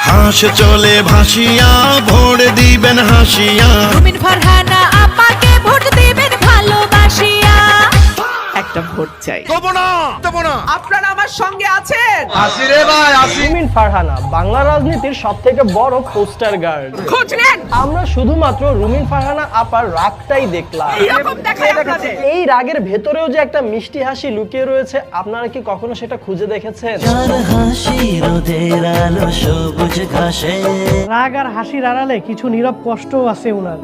হাঁস চলে ভাসিয়া ভোট দিবেন হাসিয়া। রুমিন ফারহানা আপাকে ভোট দিবেন ভালোবাসিয়া। একটা ভোট চাই। আপনারা আমার সঙ্গে আছেন? আসি রে ভাই আসি। রুমিন ফারহানা বাংলা রাজনীতির সবথেকে বড় পোস্টার গার্ড। খোঁজ নেন। আমরা শুধুমাত্র রুমিন ফারহানা আপার রাগটাই দেখলাম। এরকম দেখায় আপনাদের। এই রাগের ভেতরেও যে একটা মিষ্টি হাসি লুকিয়ে রয়েছে, আপনারা কি কখনো সেটা খুঁজে দেখেছেন? রাগ আর হাসির আড়ালে কিছু নীরব কষ্টও আছে উনার।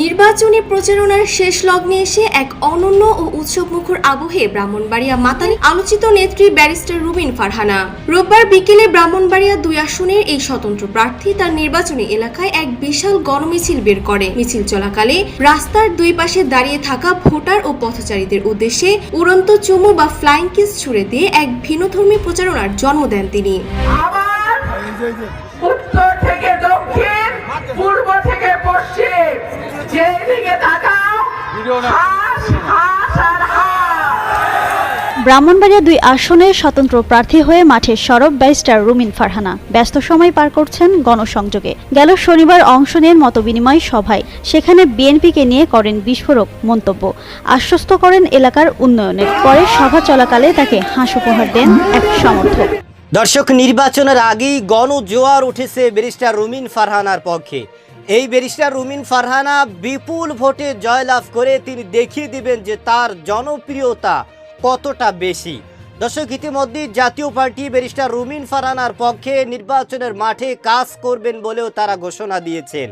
নির্বাচনী প্রচারণার শেষ লগ্নে এসে এক অনন্য ও উৎসবমুখর আবহে ব্রাহ্মণবাড়িয়া মাতালি আলোচিত নেত্রী ব্যারিস্টার রুমিন ফারহানা রোববার বিকেলে ব্রাহ্মণবাড়িয়া 2 আসনের এই স্বতন্ত্র প্রার্থী তার নির্বাচনী এলাকায় এক বিশাল গণমিছিল বের করে। মিছিল চলাকালে রাস্তার দুই পাশে দাঁড়িয়ে থাকা ভোটার ও পথচারীদের উদ্দেশ্যে উড়ন্ত চুমু বা ফ্লাইং কিস ছুড়ে দিয়ে এক ভিন্নধর্মী প্রচারণার জন্ম দেন তিনি। উত্তর থেকে দক্ষিণ, পূর্ব থেকে পশ্চিম, যেদিকে তাকাও হাস হাস আর হাস। ব্রাহ্মণবাড়িয়া 2 আসনে স্বতন্ত্র প্রার্থী হয়ে মাঠে সরব ব্যারিস্টার রুমিন ফারহানা ব্যস্ত সময় পার করছেন গণসংযোগে। গেল শনিবার অংশ নেন মতবিনিময় সভায়। সেখানে বিএনপিকে নিয়ে করেন বিস্ফোরক মন্তব্য, আশ্বস্ত করেন এলাকার উন্নয়নের। পরে সভা চলাকালে তাকে হাঁস উপহার দেন এক সমর্থক। দর্শক, নির্বাচনের আগেই গণজোয়ার উঠেছে ব্যারিস্টার রুমিন ফারহানার পক্ষে। এই ব্যারিস্টার রুমিন ফারহানা বিপুল ভোটে জয়লাভ করে তিনি দেখিয়ে দিবেন যে তার জনপ্রিয়তা কতটা বেশি। দর্শক, ইতিমধ্যে জাতীয় পার্টি ব্যারিস্টার রুমিন ফারহানার পক্ষে নির্বাচনের মাঠে কাজ করবেন বলেও তারা ঘোষণা দিয়েছেন।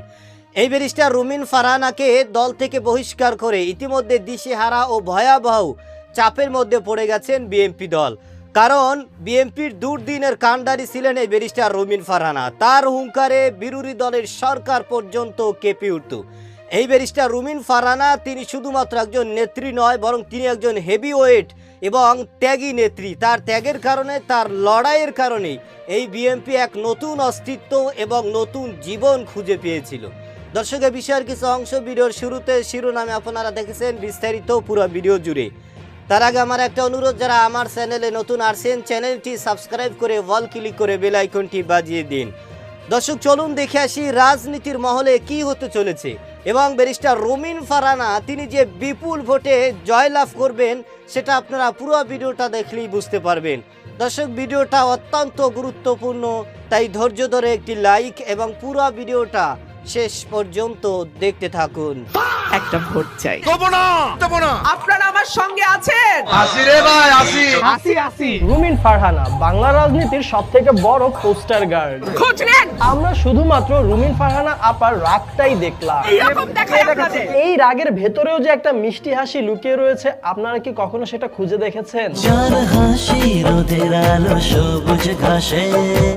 এই ব্যারিস্টার রুমিন ফারহানাকে দল থেকে বহিষ্কার করে ইতিমধ্যে দিশেহারা ও ভয়াবহ চাপের মধ্যে পড়ে গেছেন বিএনপি দল। কারণ বিএনপির দুর্দিনের কাণ্ডারি ছিলেন এই ব্যারিস্টার রুমিন ফারহানা। তার হুঙ্কারে বিরোধী দলের সরকার পর্যন্ত কেঁপে উঠত। এই ব্যারিস্টার রুমিন ফারহানা তিনি শুধুমাত্র একজন নেত্রী নয়, বরং তিনি একজন হেভিওয়েট এবং ত্যাগী নেত্রী। তার ত্যাগের কারণে, তার লড়াইয়ের কারণেই এই বিএনপি এক নতুন অস্তিত্ব এবং নতুন জীবন খুঁজে পেয়েছিল। দর্শকের বিষয়ের কিছু অংশ ভিডিওর শুরুতে শিরোনামে আপনারা দেখেছেন, বিস্তারিত পুরো ভিডিও জুড়ে। তার আগে আমার একটা অনুরোধ, যারা আমার চ্যানেলে নতুন আসছেন চ্যানেলটি সাবস্ক্রাইব করে অল ক্লিক করে বেল আইকনটি বাজিয়ে দিন। দর্শক, চলুন দেখে আসি রাজনীতির মহলে কি হতে চলেছে এবং ব্যারিস্টার রুমিন ফারহানা তিনি যে বিপুল ভোটে জয়লাভ করবেন সেটা আপনারা পুরো ভিডিওটা দেখলেই বুঝতে পারবেন। দর্শক, ভিডিওটা অত্যন্ত গুরুত্বপূর্ণ, তাই ধৈর্য ধরে একটি লাইক এবং পুরো ভিডিওটা শেষ পর্যন্ত দেখতে থাকুন। একটা ভোট চাই। আপনারা আমার সঙ্গে আছেন? আসি রে ভাই আসি। আসি আসি। রুমিন ফারহানা বাংলা রাজনীতির সবথেকে বড় পোস্টার গার্ড। খোঁজ নেন। আমরা শুধুমাত্র রুমিন ফারহানা আপার রাগটাই দেখলাম। এরকম দেখায় আপনাদের। এই রাগের ভেতরেও যে একটা মিষ্টি হাসি লুকিয়ে রয়েছে, আপনারা কি কখনো সেটা খুঁজে দেখেছেন?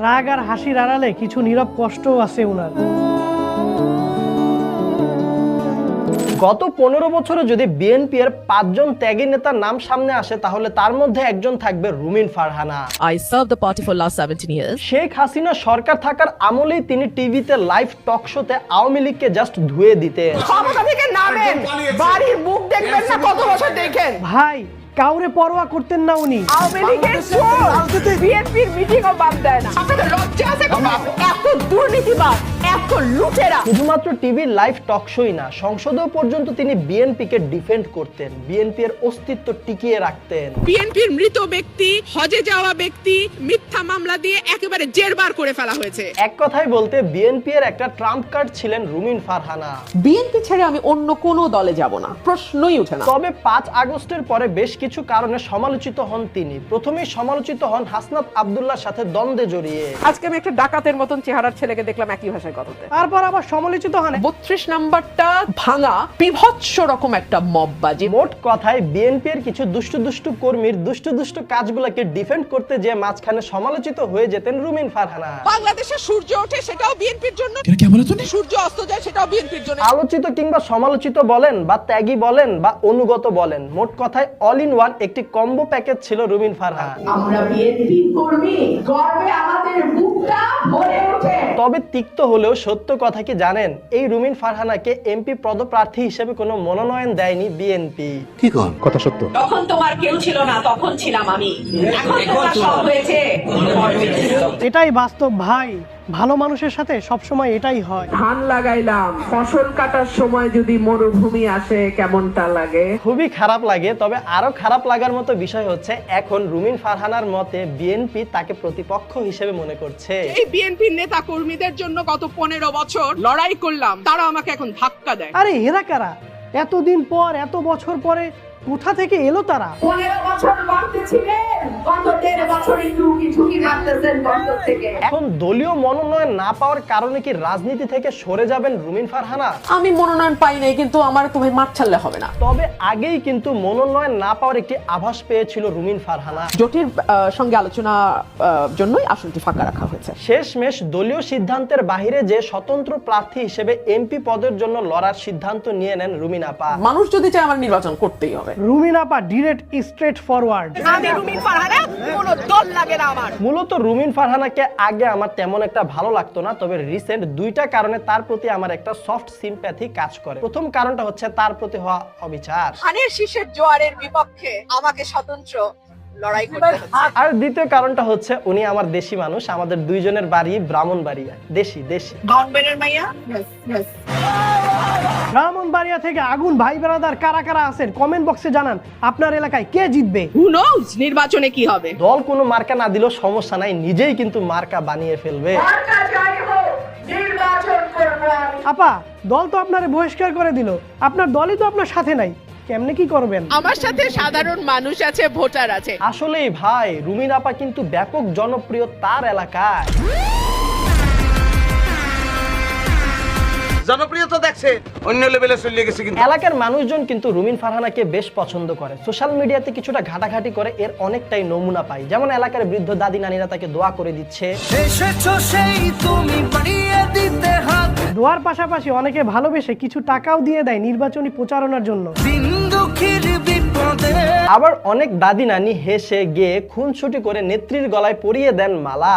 রাগ আর হাসির আড়ালে কিছু নীরব কষ্টও আছে উনার। গত 15 বছরে যদি বিএনপি এর 5 জন ত্যাগী নেতার নাম সামনে আসে, তাহলে তার মধ্যে একজন থাকবে রুমিন Farhana. I served the party for last 17 years. Sheikh Hasina সরকার থাকার আমলেই তিনি টিভিতে লাইভ টক শোতে আওয়ামী লীগকে জাস্ট ধুয়ে দিতেন। ক্ষমতা থেকে নামেন, বাড়ির মুখ দেখবেন না কত বছর দেখেন। ভাই, কাউরে পরোয়া করতেন না উনি। আওয়ামী লীগের চোর বিএনপির মিটিংও বাদ দেয় না। আপনাদের লজ্জা আছে কখনো? এত দুর্নীতিবাদ, এত লুটেরা। শুধুমাত্র টিভির লাইভ টক শোই না, সংসদেও পর্যন্ত তিনি বিএনপিকে ডিফেন্ড করতেন, বিএনপি এর অস্তিত্ব টিকিয়ে রাখতেন। বিএনপির মৃত ব্যক্তি, হজে যাওয়া ব্যক্তি মিথ্যা মামলা দিয়ে একেবারে জেরবার করে ফেলা হয়েছে। এক কথায় বলতে বিএনপি এর একটা ট্রাম্প কার্ড ছিলেন রুমিন ফারহানা। বিএনপি ছেড়ে আমি অন্য কোনো দলে যাব না, প্রশ্নই ওঠে না। তবে 5 আগস্টের পরে বেশ কিছু কারণে সমালোচিত হন তিনি। প্রথমেই সমালোচিত হন হাসনাত আব্দুল্লাহর সাথে দ্বন্দ্বে জড়িয়ে। আজকে আমি একটা ডাকাতের মতন চেহারার ছেলেকে দেখলাম একই ভাষায় কথা বলতে। তারপর আবার সমালোচিত হন 32 নাম্বারটা ভাঙা বিভৎস রকম একটা মববাজি। মোট কথায় বিএনপি এর কিছু দুষ্টু কর্মীর দুষ্টু কাজগুলোকে ডিফেন্ড করতে যে মাঝখানে সমালোচিত হয়ে যেতেন রুমিন ফারহানা। বাংলাদেশে সূর্য ওঠে সেটাও বিএনপির জন্য, সূর্য অস্ত যায় সেটাও বিএনপির জন্য। আলোচিত কিংবা সমালোচিত বলেন বা ত্যাগী বলেন বা অনুগত বলেন, মোট কথায় অল ইন ওয়ান একটি কম্বো প্যাকেজ ছিল রুমিন ফারহানা। আমরা বিএনপি কর্মী, গর্বে আমাদের আমাদের বুকটা ভরে ওঠে। তবে তিক্ত হলেও সত্য কথা কি জানেন, এই রুমিন ফারহানাকে এমপি পদপ্রার্থী হিসেবে কোনো মনোনয়ন দেয়নি বিএনপি। কি কন কথা সত্য? তখন তোমার কেউ ছিল না, তখন ছিলাম আমি। এখন তোমার সব হয়েছে। এটাই বাস্তব ভাই, ভালো মানুষের সাথে সবসময় এটাই হয়। ধান লাগাইলাম, ফসল কাটার সময় যদি মরুভূমি আসে কেমনটা লাগে? খুবই খারাপ লাগে। তবে আরো খারাপ লাগার মতো বিষয় হচ্ছে এখন রুমিন ফারহানার মতে বিএনপি তাকে প্রতিপক্ষ হিসেবে মনে করছে। এই বিএনপির নেতা কর্মীদের জন্য গত 15 বছর লড়াই করলাম, তারা আমাকে এখন ধাক্কা দেয়। আরে এরা কারা? এতদিন পর, এত বছর পরে কোথা থেকে এলো তারা? 15 বছর বাড়তে ছিলেন, গত 1.5 বছর একটু ঝুঁকি মারতেছেন বন্ধ থেকে। এখন দলীয় মনোনয়ন না পাওয়ার কারণে কি রাজনীতি থেকে সরে যাবেন রুমিন ফারহানা? আমি মনোনয়ন পাই নাই, কিন্তু আমার তো ভাই মাঠ ছাড়লে হবে না। তবে আগেই কিন্তু মনোনয়ন না পাওয়ার একটি আভাস পেয়েছিল রুমিন ফারহানা। জোটের সঙ্গে আলোচনা জন্যই আসনটি ফাঁকা রাখা হয়েছে। শেষমেশ দলীয় সিদ্ধান্তের বাইরে যে স্বতন্ত্র প্রার্থী হিসেবে এমপি পদের জন্য লড়ার সিদ্ধান্ত নিয়ে নেন রুমিন আপা। মানুষ যদি চায় আমার নির্বাচন করতেই হবে। রুমিন আপা ডিরেক্ট স্ট্রেট ফরওয়ার্ড। আমি রুমিন ফারহানা, কোনো দল লাগে না আমার। মূলত রুমিন ফারহানাকে আগে আমার তেমন একটা ভালো লাগতো না, তবে রিসেন্ট দুইটা কারণে তার প্রতি আমার একটা সফট সিম্প্যাথি কাজ করে। প্রথম কারণটা হচ্ছে তার প্রতি হওয়া অবিচার, ধানের শীষের জোয়ারের বিপক্ষে আমাকে স্বতন্ত্র লড়াই করতে হচ্ছে। আর দ্বিতীয় কারণটা হচ্ছে উনি আমার দেশি মানুষ, আমাদের দুইজনের বাড়ি ব্রাহ্মণবাড়িয়া। দেশি দেশি বাউন্ডারির মাইয়া। ব্রাহ্মণবাড়িয়া থেকে আগুন ভাই ব্রাদার কারা কারা আছেন কমেন্ট বক্সে জানান আপনার এলাকায় কে জিতবে। হু নোজ নির্বাচনে কি হবে। দল কোনো মার্কা না দিলেও সমস্যা নাই, নিজেই কিন্তু মার্কা বানিয়ে ফেলবে। মার্কা যাই হোক, নির্বাচন করব আমি। আপা দল তো আপনারে বহিষ্কার করে দিল, আপনার দলই তো আপনার সাথে নাই, কেমনে কি করবেন? আমার সাথে সাধারণ মানুষ আছে, ভোটার আছে। আসলেই ভাই রুমিন আপা কিন্তু ব্যাপক জনপ্রিয় তার এলাকায়। জনপ্রিয়তা দেখছে অন্য লেভেলে চলে গেছে কিন্তু এলাকার মানুষজন কিন্তু রুমিন ফারহানাকে বেশ পছন্দ করে। সোশ্যাল মিডিয়াতে কিছুটা ঘাটাঘাটি করে এর অনেকটাই নমুনা পাই। যেমন এলাকার বৃদ্ধ দাদি নানিরা তাকে দোয়া করে দিচ্ছে। দোয়ার পাশাপাশি অনেকে ভালোবেসে কিছু টাকাও দিয়ে দেয় নির্বাচনী প্রচারণার জন্য। আবার অনেক দাদি নানি হেসে গিয়ে খুনসুটি করে নেত্রীর গলায় পরিয়ে দেন মালা।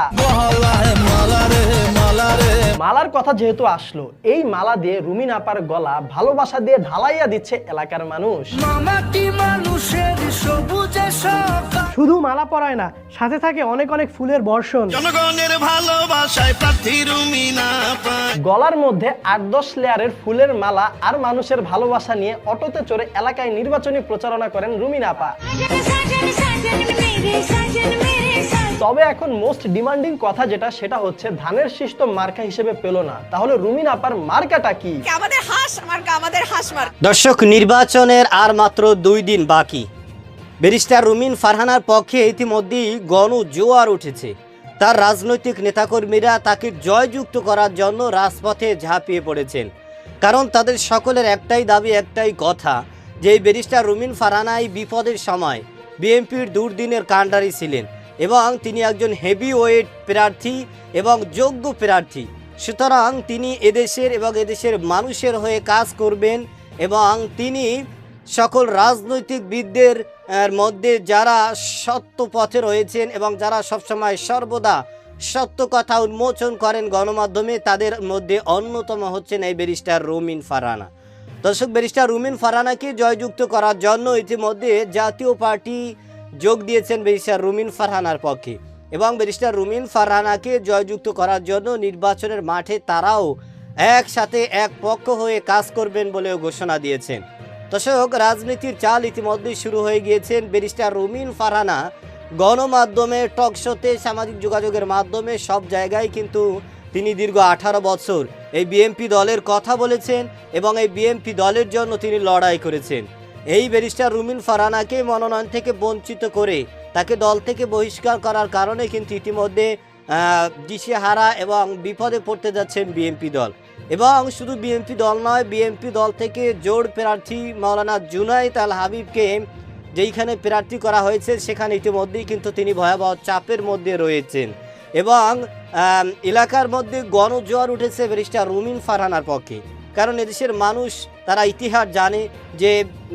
মালার কথা যেহেতু আসলো, এই মালা দিয়ে রুমিন আপার গলা ভালোবাসা দিয়ে ঢালাইয়া দিচ্ছে এলাকার মানুষ। শুধু মালা পরায় না, সাথে থাকে অনেক অনেক ফুলের বর্ষণ। জনগণের ভালোবাসায় প্রার্থী রুমিন আপা। গলার মধ্যে 8-10 লেয়ারের ফুলের মালা আর মানুষের ভালোবাসা নিয়ে অটোতে চড়ে এলাকায় নির্বাচনী প্রচারণা করেন রুমিন আপা। তবে এখন মোস্ট ডিমান্ডিং কথা যেটা, সেটা হচ্ছে ধানের শীষ তো মার্কা হিসেবে পেল না, তাহলে রুমিন আপার মার্কাটা কি? আমাদের হাঁস মার্কা, আমাদের হাঁস মার্কা। দর্শক, নির্বাচনের আর মাত্র 2 দিন বাকি। ব্যারিস্টার রুমিন ফারহানার পক্ষে ইতিমধ্যেই গণজোয়ার উঠেছে। তার রাজনৈতিক নেতাকর্মীরা তাকে জয়যুক্ত করার জন্য রাজপথে ঝাঁপিয়ে পড়েছেন। কারণ তাদের সকলের একটাই দাবি, একটাই কথা, যে এই ব্যারিস্টার রুমিন ফারহানা এই বিপদের সময় বিএনপির দুর্দিনের কাণ্ডারি ছিলেন এবং তিনি একজন হেভি ওয়েট প্রার্থী এবং যোগ্য প্রার্থী। সুতরাং তিনি এদেশের এবং এদেশের মানুষের হয়ে কাজ করবেন এবং তিনি সকল রাজনৈতিকবিদদের মধ্যে যারা সত্য পথে রয়েছেন এবং যারা সবসময় সর্বদা সত্য কথা উন্মোচন করেন গণমাধ্যমে, তাদের মধ্যে অন্যতম হচ্ছেন এই ব্যারিস্টার রুমিন ফারহানা। দর্শক, ব্যারিস্টার রুমিন ফারহানাকে জয়যুক্ত করার জন্য ইতিমধ্যে জাতীয় পার্টি যোগ দিয়েছেন ব্যারিস্টার রুমিন ফারহানার পক্ষে এবং ব্যারিস্টার রুমিন ফারহানাকে জয়যুক্ত করার জন্য নির্বাচনের মাঠে তারাও একসাথে এক পক্ষ হয়ে কাজ করবেন বলেও ঘোষণা দিয়েছেন। দর্শক, রাজনীতির চাল ইতিমধ্যেই শুরু হয়ে গিয়েছেন। ব্যারিস্টার রুমিন ফারহানা গণমাধ্যমে, টকশোতে, সামাজিক যোগাযোগের মাধ্যমে সব জায়গায় কিন্তু তিনি দীর্ঘ 18 বছর এই বিএনপি দলের কথা বলেছেন এবং এই বিএনপি দলের জন্য তিনি লড়াই করেছেন। এই ব্যারিস্টার রুমিন ফারহানাকে মনোনয়ন থেকে বঞ্চিত করে তাকে দল থেকে বহিষ্কার করার কারণে কিন্তু ইতিমধ্যে দিশেহারা এবং বিপদে পড়তে যাচ্ছেন বিএনপি দল। এবং শুধু বিএনপি দল নয়, বিএনপি দল থেকে জোট প্রার্থী মাওলানা জুনায়েদ আল হাবিবকে যেইখানে প্রার্থী করা হয়েছে সেখানে ইতিমধ্যেই কিন্তু তিনি ভয়াবহ চাপের মধ্যে রয়েছেন এবং এলাকার মধ্যে গণজোয়ার উঠেছে ব্যারিস্টার রুমিন ফারহানার পক্ষে। কারণ এদেশের মানুষ তারা ইতিহাস জানে যে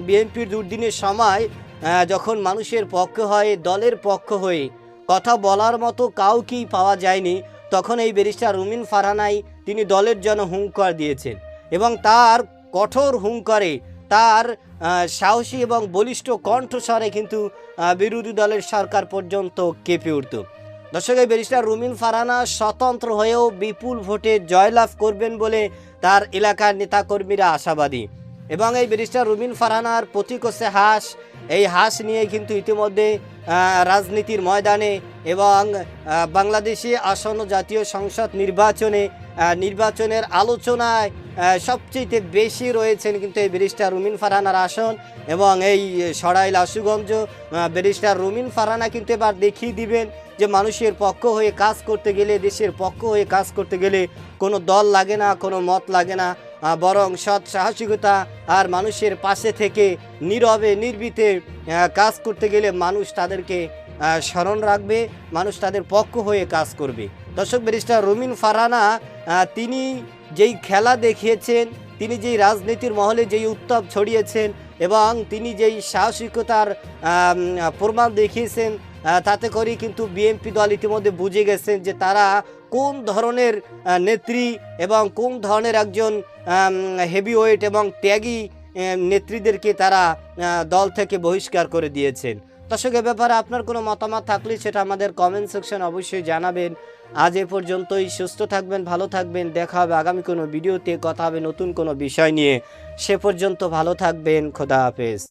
বিএনপির দুর্দিনের সময় যখন মানুষের পক্ষ হয়ে, দলের পক্ষ হয়ে কথা বলার মতো কাউকেই পাওয়া যায়নি, তখন এই ব্যারিস্টার রুমিন ফারহানাই তিনি দলের জন্য হুঙ্কার দিয়েছেন এবং তার কঠোর হুঙ্কারে, তার সাহসী এবং বলিষ্ঠ কণ্ঠস্বরে কিন্তু বিরোধী দলের সরকার পর্যন্ত কেঁপে উঠত। দর্শক, এই ব্যারিস্টার রুমিন ফারহানা স্বতন্ত্র হয়েও বিপুল ভোটে জয়লাভ করবেন বলে তার এলাকার নেতাকর্মীরা আশাবাদী এবং এই ব্যারিস্টার রুমিন ফারহানার প্রতীক হচ্ছে হাঁস। এই হাঁস নিয়ে কিন্তু ইতিমধ্যে রাজনীতির ময়দানে এবং বাংলাদেশে আসন্ন জাতীয় সংসদ নির্বাচনের আলোচনায় সবচেয়ে বেশি রয়েছেন কিন্তু এই ব্যারিস্টার রুমিন ফারহানার আসন এবং এই সরাইল আশুগঞ্জ। ব্যারিস্টার রুমিন ফারহানা কিন্তু এবার দেখিয়ে দিবেন যে মানুষের পক্ষ হয়ে কাজ করতে গেলে, দেশের পক্ষ হয়ে কাজ করতে গেলে কোনো দল লাগে না, কোনো মত লাগে না, বরং সৎ সাহসিকতা আর মানুষের পাশে থেকে নীরবে নির্ভীতে কাজ করতে গেলে মানুষ তাদেরকে স্মরণ রাখবে, মানুষ তাদের পক্ষ হয়ে কাজ করবে। দর্শক, ব্যারিস্টার রুমিন ফারহানা তিনি যেই খেলা দেখিয়েছেন, তিনি যেই রাজনীতির মহলে যেই উত্তাপ ছড়িয়েছেন এবং তিনি যেই সাহসিকতার প্রমাণ দেখিয়েছেন, তাতে করেই কিন্তু বিএনপি দল ইতিমধ্যে বুঝে গেছেন যে তারা কোন ধরনের নেত্রী এবং কোন ধরনের একজন হেভিওয়েট এবং ত্যাগী নেত্রীদেরকে তারা দল থেকে বহিষ্কার করে দিয়েছেন। দর্শক, এ ব্যাপারে আপনার কোনো মতামত থাকলে সেটা আমাদের কমেন্ট সেকশন অবশ্যই জানাবেন। আজ এ পর্যন্তই। সুস্থ থাকবেন, ভালো থাকবেন। দেখা হবে আগামী কোনো ভিডিওতে, কথা হবে নতুন কোনো বিষয় নিয়ে। সে পর্যন্ত ভালো থাকবেন। খোদা হাফেজ।